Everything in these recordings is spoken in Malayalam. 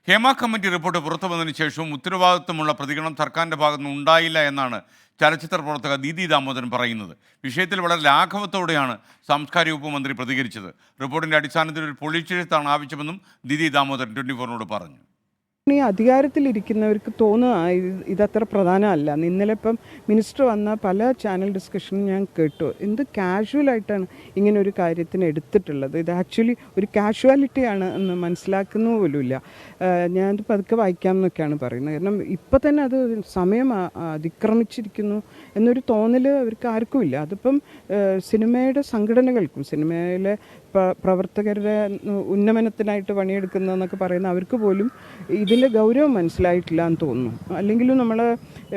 ഹേമ കമ്മിറ്റി റിപ്പോർട്ട് പുറത്തു വന്നതിന് ശേഷവും ഉത്തരവാദിത്വമുള്ള പ്രതികരണം സർക്കാരിൻ്റെ ഭാഗത്തുനിന്ന് ഉണ്ടായില്ല എന്നാണ് ചലച്ചിത്ര പ്രവർത്തക ദീദി ദാമോദരൻ പറയുന്നത്. വിഷയത്തിൽ വളരെ ലാഘവത്തോടെയാണ് സാംസ്കാരിക വകുപ്പ് മന്ത്രി പ്രതികരിച്ചത്. റിപ്പോർട്ടിൻ്റെ അടിസ്ഥാനത്തിൽ ഒരു പൊളിച്ചെഴുത്താണ് ആവശ്യമെന്നും ദീദി ദാമോദരൻ 24നോട് പറഞ്ഞു. ഈ അധികാരത്തിലിരിക്കുന്നവർക്ക് തോന്നുക ഇതത്ര പ്രധാനമല്ല. ഇന്നലെ ഇപ്പം മിനിസ്റ്റർ വന്ന പല ചാനൽ ഡിസ്കഷനും ഞാൻ കേട്ടു. എന്ത് കാഷ്വലായിട്ടാണ് ഇങ്ങനെ ഒരു കാര്യത്തിന് എടുത്തിട്ടുള്ളത്. ഇത് ആക്ച്വലി ഒരു കാഷ്വാലിറ്റിയാണ് എന്ന് മനസ്സിലാക്കുന്ന പോലുമില്ല. ഞാനത് പതുക്കെ വായിക്കാം എന്നൊക്കെയാണ് പറയുന്നത്. കാരണം ഇപ്പം തന്നെ അത് സമയം അതിക്രമിച്ചിരിക്കുന്നു എന്നൊരു തോന്നൽ അവർക്ക് ആർക്കുമില്ല. അതിപ്പം സിനിമയുടെ സംഘടനകൾക്കും സിനിമയിലെ പ്രവർത്തകരുടെ ഉന്നമനത്തിനായിട്ട് പണിയെടുക്കുന്നതെന്നൊക്കെ പറയുന്ന അവർക്ക് പോലും ഇതിൻ്റെ ഗൗരവം മനസ്സിലായിട്ടില്ല എന്ന് തോന്നുന്നു. അല്ലെങ്കിലും നമ്മളെ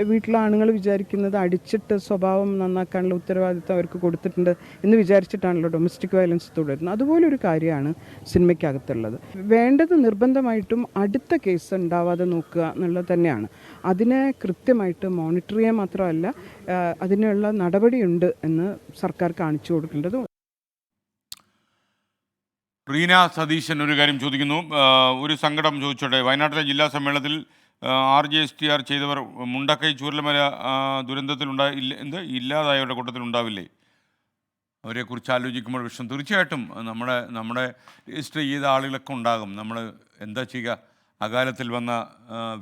വീട്ടിലെ ആണുങ്ങൾ വിചാരിക്കുന്നത് അടിച്ചിട്ട് സ്വഭാവം നന്നാക്കാനുള്ള ഉത്തരവാദിത്വം അവർക്ക് കൊടുത്തിട്ടുണ്ട് എന്ന് വിചാരിച്ചിട്ടാണല്ലോ ഡൊമസ്റ്റിക് വയലൻസ് തുടരുന്നത്. അതുപോലൊരു കാര്യമാണ് സിനിമയ്ക്കകത്തുള്ളത്. വേണ്ടത് നിർബന്ധമായിട്ടും അടുത്ത കേസ് ഉണ്ടാവാതെ നോക്കുക എന്നുള്ളത് തന്നെയാണ്. അതിനെ കൃത്യമായിട്ട് മോണിറ്റർ ചെയ്യാൻ മാത്രമല്ല അതിനുള്ള നടപടിയുണ്ട് എന്ന് സർക്കാർ കാണിച്ചു കൊടുക്കേണ്ടത്. റീന സതീശൻ ഒരു കാര്യം ചോദിക്കുന്നു. ഒരു സങ്കടം ചോദിച്ചോട്ടെ. വയനാട്ടിലെ ജില്ലാ സമ്മേളനത്തിൽ RJSTR ചെയ്തവർ മുണ്ടക്കൈ ചൂരൽമല ഇല്ലാതായവരുടെ കൂട്ടത്തിൽ ഉണ്ടാവില്ലേ? അവരെക്കുറിച്ച് ആലോചിക്കുമ്പോൾ വിഷയം തീർച്ചയായിട്ടും നമ്മുടെ രജിസ്റ്റർ ചെയ്ത ആളുകളൊക്കെ ഉണ്ടാകും. നമ്മൾ എന്താ ചെയ്യുക? അകാലത്തിൽ വന്ന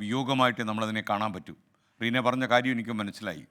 വിയോഗമായിട്ട് നമ്മളതിനെ കാണാൻ പറ്റൂ. റീന പറഞ്ഞ കാര്യം എനിക്ക് മനസ്സിലായി.